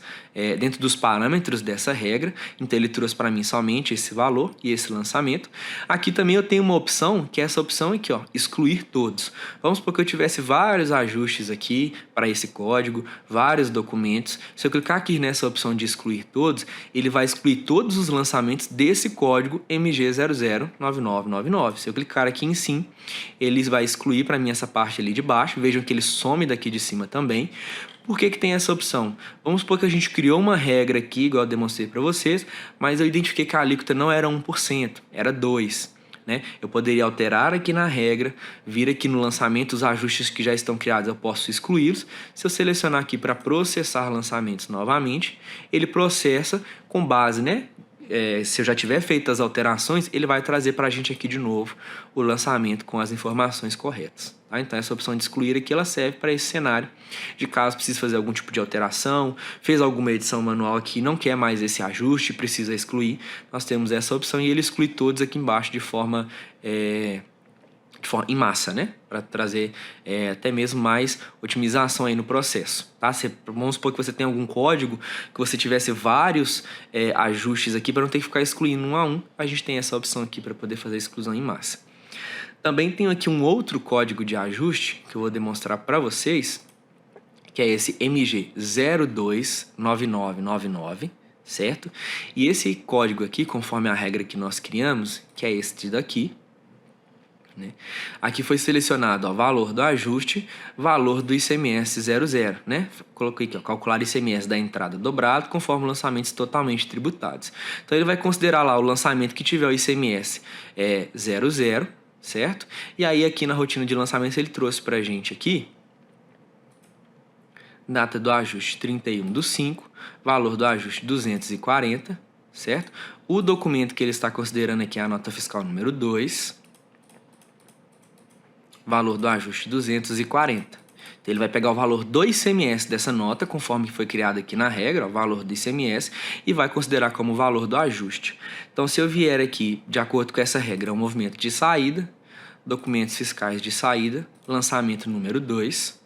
dentro dos parâmetros dessa regra, então ele trouxe para mim somente esse valor e esse lançamento. Aqui também eu tenho uma opção, que é essa opção aqui, ó, excluir todos. Vamos supor que eu tivesse vários ajustes aqui para esse código, vários documentos. Se eu clicar aqui nessa opção de excluir todos, ele vai excluir todos os lançamentos desse código MG009999. Se eu clicar aqui em sim, ele vai excluir para mim essa parte ali de baixo. Vejam que ele some daqui de cima também. Por que tem essa opção? Vamos supor que a gente criou uma regra aqui, igual eu demonstrei para vocês, mas eu identifiquei que a alíquota não era 1%, era 2%. Né? Eu poderia alterar aqui na regra, vir aqui no lançamento, os ajustes que já estão criados eu posso excluí-los. Se eu selecionar aqui para processar lançamentos novamente, ele processa com base, né? Se eu já tiver feito as alterações, ele vai trazer para a gente aqui de novo o lançamento com as informações corretas. Tá? Então essa opção de excluir aqui ela serve para esse cenário de caso precise fazer algum tipo de alteração, fez alguma edição manual aqui, não quer mais esse ajuste, precisa excluir, nós temos essa opção e ele exclui todos aqui embaixo de forma em massa, né? Para trazer até mesmo mais otimização aí no processo, tá? Vamos supor que você tem algum código que você tivesse vários ajustes aqui para não ter que ficar excluindo um a um, a gente tem essa opção aqui para poder fazer a exclusão em massa. Também tenho aqui um outro código de ajuste que eu vou demonstrar para vocês, que é esse MG029999, certo? E esse código aqui, conforme a regra que nós criamos, que é este daqui, né? Aqui foi selecionado o valor do ajuste, valor do ICMS 00, né? Coloquei aqui, ó, calcular ICMS da entrada dobrado conforme lançamentos totalmente tributados. Então ele vai considerar lá o lançamento que tiver o ICMS 00, certo? E aí aqui na rotina de lançamentos ele trouxe pra gente aqui data do ajuste 31/5, valor do ajuste 240, certo? O documento que ele está considerando aqui é a nota fiscal número 2, valor do ajuste 240. Então, ele vai pegar o valor do ICMS dessa nota, conforme foi criado aqui na regra, o valor do ICMS, e vai considerar como valor do ajuste. Então, se eu vier aqui, de acordo com essa regra, o movimento de saída, documentos fiscais de saída, lançamento número 2,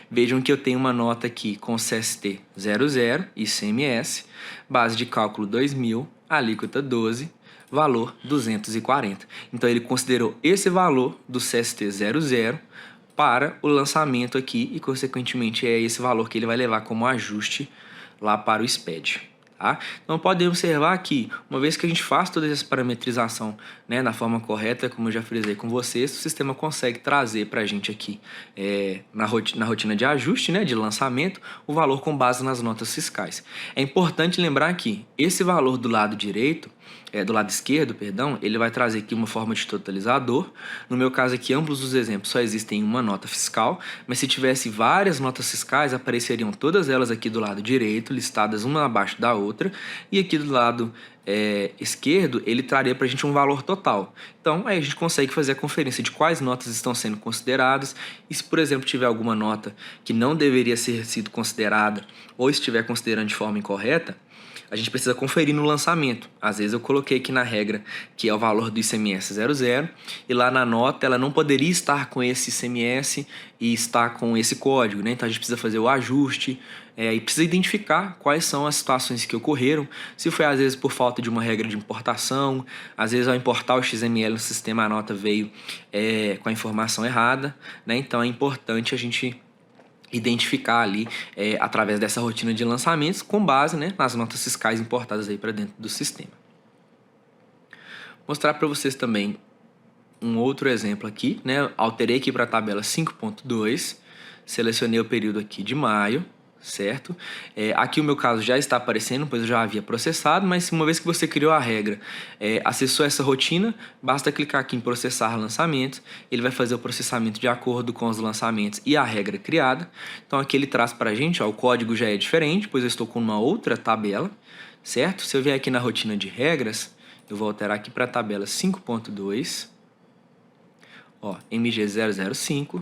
vejam que eu tenho uma nota aqui com CST 00, ICMS, base de cálculo 2.000, alíquota 12, valor 240. Então ele considerou esse valor do CST 00 para o lançamento aqui e consequentemente é esse valor que ele vai levar como ajuste lá para o SPED. Tá? Então podemos observar aqui, uma vez que a gente faz toda essa parametrização, né, na forma correta, como eu já frisei com vocês, o sistema consegue trazer para a gente aqui na rotina de ajuste, né, de lançamento, o valor com base nas notas fiscais. É importante lembrar que esse valor do lado direito, do lado esquerdo, perdão, ele vai trazer aqui uma forma de totalizador. No meu caso aqui, ambos os exemplos só existem uma nota fiscal, mas se tivesse várias notas fiscais, apareceriam todas elas aqui do lado direito, listadas uma abaixo da outra, e aqui do lado esquerdo, ele traria para a gente um valor total. Então, aí a gente consegue fazer a conferência de quais notas estão sendo consideradas, e se, por exemplo, tiver alguma nota que não deveria ter sido considerada, ou estiver considerando de forma incorreta, a gente precisa conferir no lançamento. Às vezes eu coloquei aqui na regra que é o valor do ICMS 00 e lá na nota ela não poderia estar com esse ICMS e estar com esse código, né? Então a gente precisa fazer o ajuste e precisa identificar quais são as situações que ocorreram. Se foi às vezes por falta de uma regra de importação, às vezes ao importar o XML no sistema a nota veio com a informação errada, né? Então é importante a gente identificar ali através dessa rotina de lançamentos com base, né, nas notas fiscais importadas aí para dentro do sistema. Mostrar para vocês também um outro exemplo aqui, né? Alterei aqui para a tabela 5.2, selecionei o período aqui de maio, certo? Aqui o meu caso já está aparecendo, pois eu já havia processado, mas uma vez que você criou a regra, acessou essa rotina, basta clicar aqui em processar lançamentos, ele vai fazer o processamento de acordo com os lançamentos e a regra criada. Então aqui ele traz para a gente, ó, o código já é diferente, pois eu estou com uma outra tabela, certo? Se eu vier aqui na rotina de regras, eu vou alterar aqui para a tabela 5.2, ó, MG005,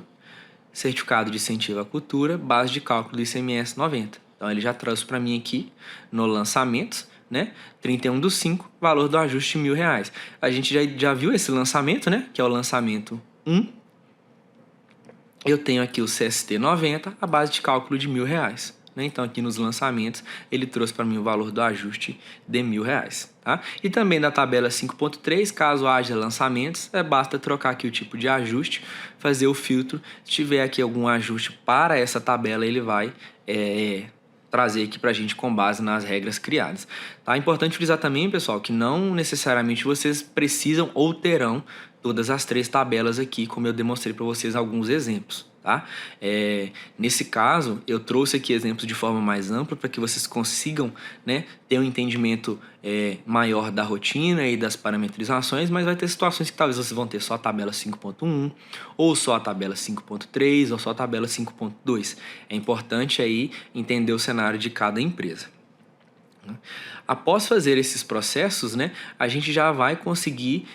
certificado de incentivo à cultura, base de cálculo do ICMS 90. Então ele já trouxe para mim aqui no lançamentos né? 31/5, valor do ajuste R$1.000. A gente já viu esse lançamento, né? Que é o lançamento 1. Eu tenho aqui o CST 90, a base de cálculo de R$1.000. Né? Então, aqui nos lançamentos, ele trouxe para mim o valor do ajuste de R$1.000. Tá? E também da tabela 5.3, caso haja lançamentos, basta trocar aqui o tipo de ajuste, fazer o filtro. Se tiver aqui algum ajuste para essa tabela, ele vai trazer aqui para a gente com base nas regras criadas. Tá? É importante frisar também, pessoal, que não necessariamente vocês precisam ou terão todas as 3 tabelas aqui, como eu demonstrei para vocês alguns exemplos. Tá? Nesse caso, eu trouxe aqui exemplos de forma mais ampla para que vocês consigam, né, ter um entendimento maior da rotina e das parametrizações, mas vai ter situações que talvez vocês vão ter só a tabela 5.1, ou só a tabela 5.3, ou só a tabela 5.2. É importante aí entender o cenário de cada empresa. Após fazer esses processos, né, a gente já vai conseguir,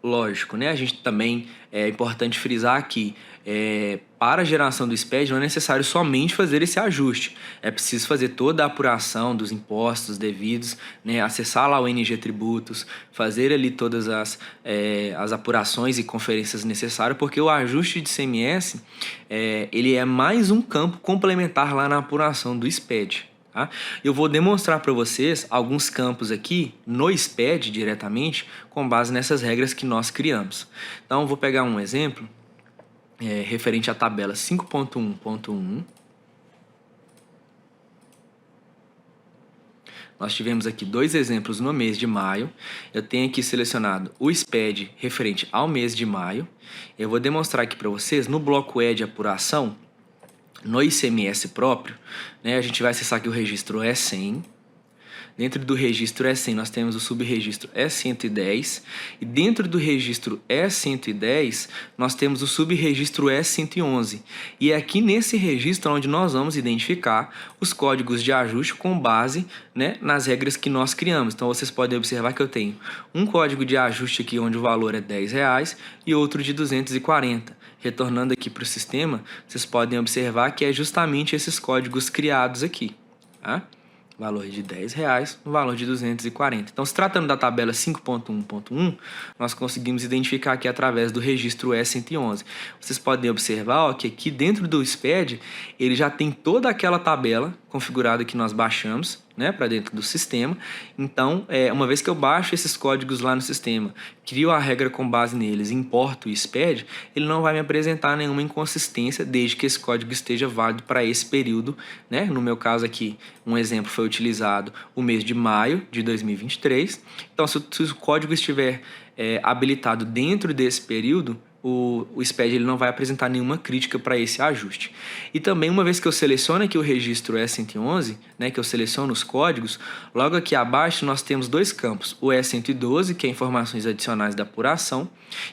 lógico, né, a gente também é importante frisar aqui, para a geração do SPED não é necessário somente fazer esse ajuste, é preciso fazer toda a apuração dos impostos devidos, né, acessar lá o NG Tributos, fazer ali todas as apurações e conferências necessárias, porque o ajuste de ICMS ele é mais um campo complementar lá na apuração do SPED. Tá? Eu vou demonstrar para vocês alguns campos aqui no SPED diretamente com base nessas regras que nós criamos. Então, eu vou pegar um exemplo referente à tabela 5.1.1. Nós tivemos aqui 2 exemplos no mês de maio. Eu tenho aqui selecionado o SPED referente ao mês de maio. Eu vou demonstrar aqui para vocês no bloco E de apuração, no ICMS próprio, né, a gente vai acessar aqui o registro E100. Dentro do registro E100 nós temos o subregistro E110 e dentro do registro E110 nós temos o subregistro E111. E é aqui nesse registro onde nós vamos identificar os códigos de ajuste com base, né, nas regras que nós criamos. Então vocês podem observar que eu tenho um código de ajuste aqui onde o valor é R$10 e outro de 240. Retornando aqui para o sistema, vocês podem observar que é justamente esses códigos criados aqui, tá? Valor de R$10, no valor de 240. Então, se tratando da tabela 5.1.1, nós conseguimos identificar aqui através do registro E111. Vocês podem observar que aqui dentro do SPED, ele já tem toda aquela tabela configurada que nós baixamos, né, para dentro do sistema. Então, uma vez que eu baixo esses códigos lá no sistema, crio a regra com base neles e importo o SPED, ele não vai me apresentar nenhuma inconsistência desde que esse código esteja válido para esse período, né? No meu caso aqui, um exemplo foi utilizado o mês de maio de 2023. Então, se o código estiver habilitado dentro desse período, o SPED ele não vai apresentar nenhuma crítica para esse ajuste. E também, uma vez que eu seleciono aqui o registro E111, né, que eu seleciono os códigos, logo aqui abaixo nós temos 2 campos, o E112, que é informações adicionais da apuração,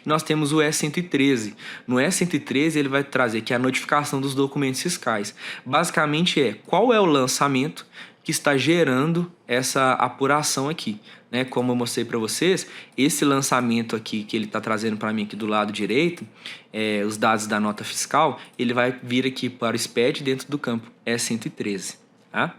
e nós temos o E113. No E113 ele vai trazer aqui a notificação dos documentos fiscais. Basicamente qual é o lançamento que está gerando essa apuração aqui, né? Como eu mostrei para vocês, esse lançamento aqui que ele está trazendo para mim aqui do lado direito, os dados da nota fiscal, ele vai vir aqui para o SPED dentro do campo E113, tá?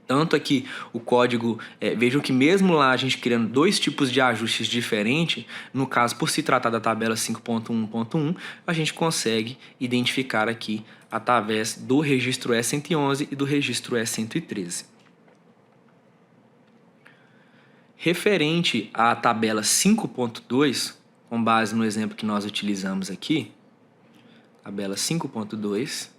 Tanto aqui o código, vejam que mesmo lá a gente criando 2 tipos de ajustes diferentes, no caso por se tratar da tabela 5.1.1, a gente consegue identificar aqui através do registro E111 e do registro E113. Referente à tabela 5.2, com base no exemplo que nós utilizamos aqui, tabela 5.2,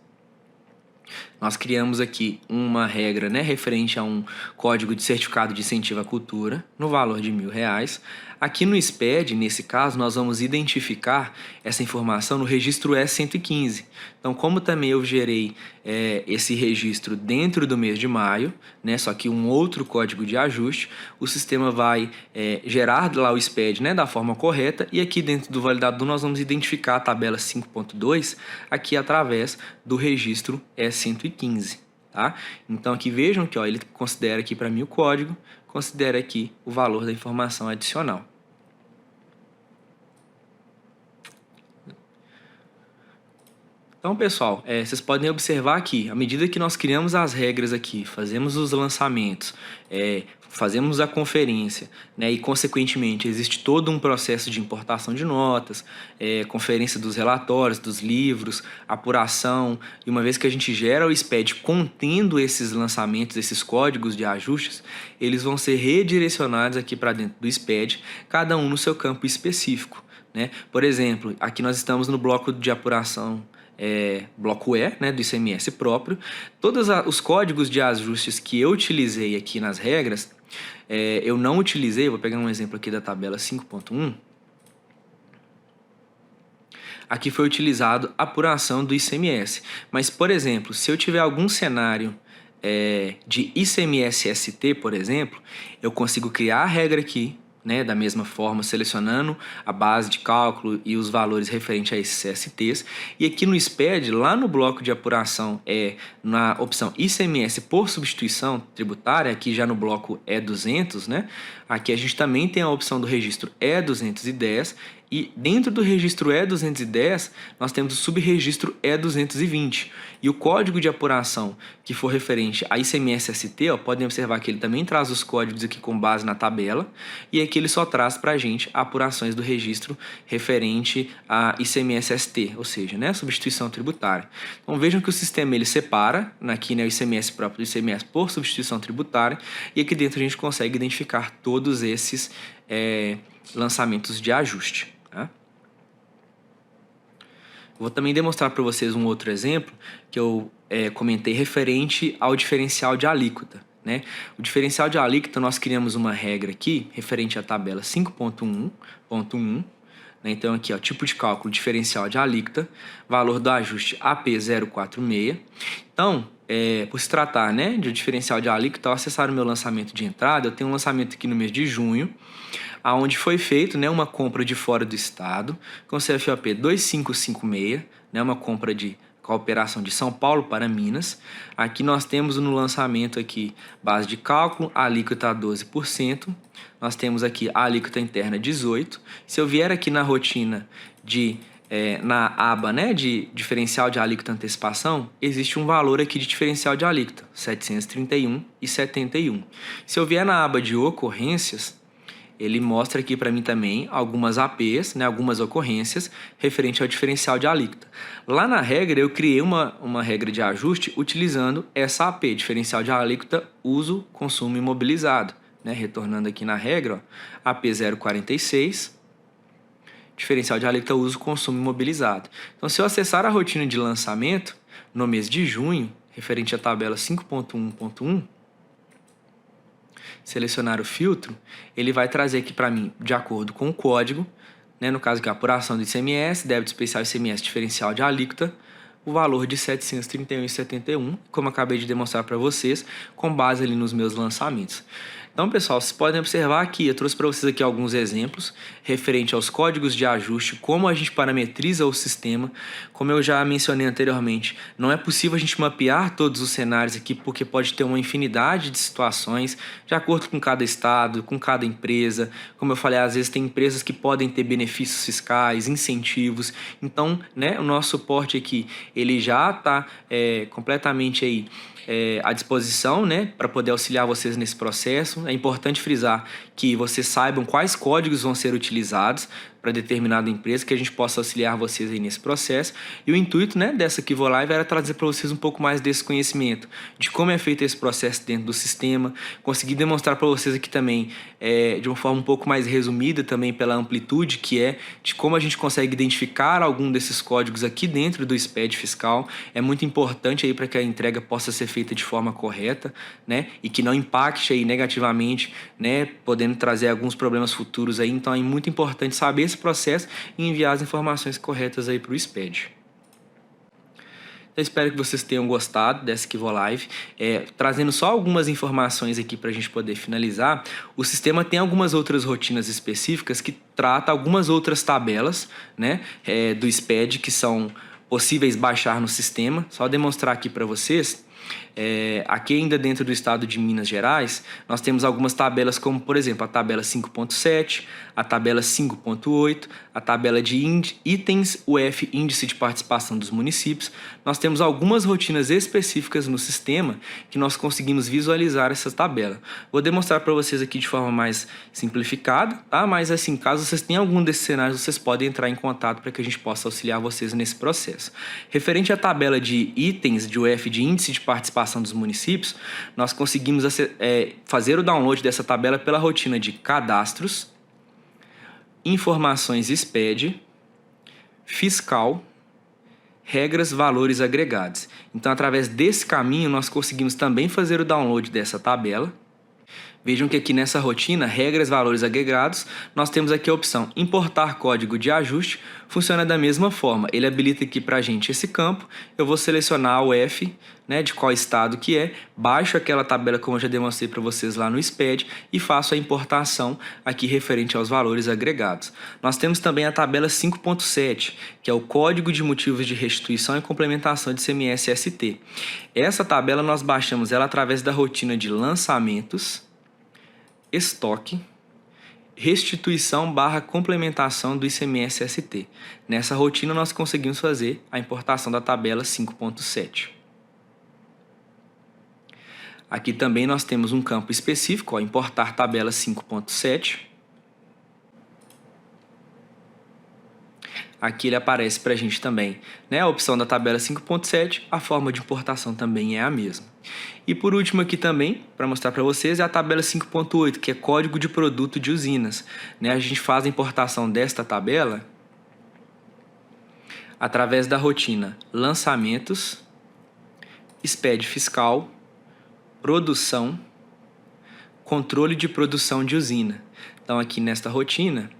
nós criamos aqui uma regra, né, referente a um código de certificado de incentivo à cultura, no valor de R$1.000. Aqui no SPED, nesse caso, nós vamos identificar essa informação no registro E115. Então, como também eu gerei esse registro dentro do mês de maio, né, só que um outro código de ajuste, o sistema vai gerar lá o SPED, né, da forma correta, e aqui dentro do validador nós vamos identificar a tabela 5.2 aqui através do registro E115. Tá? Então aqui vejam que ele considera aqui para mim o código, considera aqui o valor da informação adicional. Então, pessoal, vocês podem observar aqui, à medida que nós criamos as regras aqui, fazemos os lançamentos, fazemos a conferência, né, e, consequentemente, existe todo um processo de importação de notas, conferência dos relatórios, dos livros, apuração, e uma vez que a gente gera o SPED contendo esses lançamentos, esses códigos de ajustes, eles vão ser redirecionados aqui para dentro do SPED, cada um no seu campo específico, né? Por exemplo, aqui nós estamos no bloco de apuração, bloco E, né, do ICMS próprio. Todos os códigos de ajustes que eu utilizei aqui nas regras, eu não utilizei, vou pegar um exemplo aqui da tabela 5.1. Aqui foi utilizado a apuração do ICMS. Mas, por exemplo, se eu tiver algum cenário de ICMS-ST, por exemplo, eu consigo criar a regra aqui, né, da mesma forma, selecionando a base de cálculo e os valores referentes a esses STs. E aqui no SPED, lá no bloco de apuração, na opção ICMS por substituição tributária, aqui já no bloco E200, né, aqui a gente também tem a opção do registro E210, e dentro do registro E210, nós temos o subregistro E220. E o código de apuração que for referente a ICMS-ST, podem observar que ele também traz os códigos aqui com base na tabela, e aqui ele só traz para a gente apurações do registro referente a ICMS-ST, ou seja, né, substituição tributária. Então vejam que o sistema ele separa, aqui, né, o ICMS próprio do ICMS por substituição tributária, e aqui dentro a gente consegue identificar todos esses lançamentos de ajuste. Tá? Vou também demonstrar para vocês um outro exemplo que eu comentei referente ao diferencial de alíquota. Né? O diferencial de alíquota, nós criamos uma regra aqui referente à tabela 5.1.1. Né? Então aqui, ó, tipo de cálculo diferencial de alíquota, valor do ajuste AP046. Então, por se tratar, né, de um diferencial de alíquota, ao acessar o meu lançamento de entrada, eu tenho um lançamento aqui no mês de junho, onde foi feito, né, uma compra de fora do estado, com CFOP 2556, né, uma compra com a operação de São Paulo para Minas. Aqui nós temos no lançamento aqui base de cálculo, a alíquota 12%, nós temos aqui a alíquota interna 18%. Se eu vier aqui na rotina na aba, né, de diferencial de alíquota antecipação, existe um valor aqui de diferencial de alíquota, 731,71. Se eu vier na aba de ocorrências, ele mostra aqui para mim também algumas APs, né, algumas ocorrências referente ao diferencial de alíquota. Lá na regra, eu criei uma regra de ajuste utilizando essa AP, diferencial de alíquota uso consumo imobilizado. Né, retornando aqui na regra, ó, AP 046, diferencial de alíquota uso consumo imobilizado. Então, se eu acessar a rotina de lançamento no mês de junho, referente à tabela 5.1.1, selecionar o filtro, ele vai trazer aqui para mim, de acordo com o código, né, no caso que é a apuração do ICMS, débito especial ICMS diferencial de alíquota, o valor de R$ 731,71, como eu acabei de demonstrar para vocês, com base ali nos meus lançamentos. Então, pessoal, vocês podem observar aqui, eu trouxe para vocês aqui alguns exemplos referente aos códigos de ajuste, como a gente parametriza o sistema. Como eu já mencionei anteriormente, não é possível a gente mapear todos os cenários aqui, porque pode ter uma infinidade de situações, de acordo com cada estado, com cada empresa. Como eu falei, às vezes tem empresas que podem ter benefícios fiscais, incentivos. Então, né, o nosso suporte aqui, ele já está completamente aí à disposição, né, para poder auxiliar vocês nesse processo. É importante frisar que vocês saibam quais códigos vão ser utilizados para determinada empresa, que a gente possa auxiliar vocês aí nesse processo. E o intuito, né, dessa Kivo Live era trazer para vocês um pouco mais desse conhecimento, de como é feito esse processo dentro do sistema, conseguir demonstrar para vocês aqui também, de uma forma um pouco mais resumida também pela amplitude, que é de como a gente consegue identificar algum desses códigos aqui dentro do SPED fiscal. É muito importante aí para que a entrega possa ser feita de forma correta, né, e que não impacte aí negativamente, né, podendo trazer alguns problemas futuros aí. Então é muito importante saber esse processo e enviar as informações corretas aí para o SPED. Eu espero que vocês tenham gostado dessa Kivo Live. Trazendo só algumas informações aqui para a gente poder finalizar, o sistema tem algumas outras rotinas específicas que trata algumas outras tabelas, né, do SPED que são possíveis baixar no sistema. Só demonstrar aqui para vocês. Aqui ainda dentro do estado de Minas Gerais, nós temos algumas tabelas como, por exemplo, a tabela 5.7, a tabela 5.8, a tabela de itens UF, índice de participação dos municípios. Nós temos algumas rotinas específicas no sistema que nós conseguimos visualizar essa tabela. Vou demonstrar para vocês aqui de forma mais simplificada, tá? Mas assim, caso vocês tenham algum desses cenários, vocês podem entrar em contato para que a gente possa auxiliar vocês nesse processo. Referente à tabela de itens de UF, de índice de participação dos municípios, nós conseguimos fazer o download dessa tabela pela rotina de cadastros, informações SPED, fiscal, regras, valores agregados. Então, através desse caminho, nós conseguimos também fazer o download dessa tabela. Vejam que aqui nessa rotina, regras, valores agregados, nós temos aqui a opção importar código de ajuste, funciona da mesma forma. Ele habilita aqui para a gente esse campo, eu vou selecionar o F, né, de qual estado que é, baixo aquela tabela como eu já demonstrei para vocês lá no SPED e faço a importação aqui referente aos valores agregados. Nós temos também a tabela 5.7, que é o código de motivos de restituição e complementação de ICMS-ST. Essa tabela nós baixamos ela através da rotina de lançamentos, estoque, restituição / complementação do ICMS-ST. Nessa rotina nós conseguimos fazer a importação da tabela 5.7. Aqui também nós temos um campo específico, importar tabela 5.7. Aqui ele aparece para a gente também, né? A opção da tabela 5.7, a forma de importação também é a mesma. E por último aqui também, para mostrar para vocês, é a tabela 5.8, que é código de produto de usinas, né? A gente faz a importação desta tabela através da rotina lançamentos, SPED fiscal, produção, controle de produção de usina. Então aqui nesta rotina,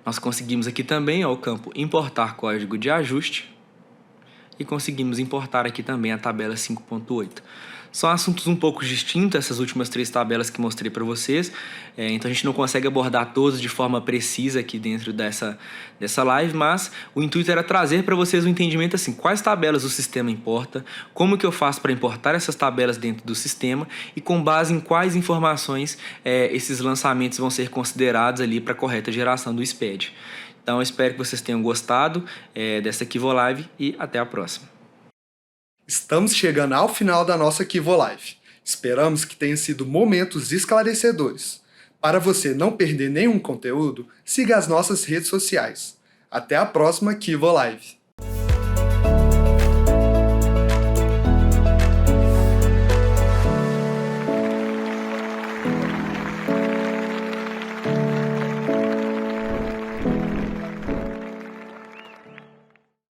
nós conseguimos aqui também o campo importar código de ajuste e conseguimos importar aqui também a tabela 5.8. São assuntos um pouco distintos, essas últimas 3 tabelas que mostrei para vocês, então a gente não consegue abordar todos de forma precisa aqui dentro dessa live, mas o intuito era trazer para vocês um entendimento assim, quais tabelas o sistema importa, como que eu faço para importar essas tabelas dentro do sistema e com base em quais informações esses lançamentos vão ser considerados ali para a correta geração do SPED. Então eu espero que vocês tenham gostado dessa Kivo Live e até a próxima. Estamos chegando ao final da nossa Kivo Live. Esperamos que tenham sido momentos esclarecedores. Para você não perder nenhum conteúdo, siga as nossas redes sociais. Até a próxima Kivo Live.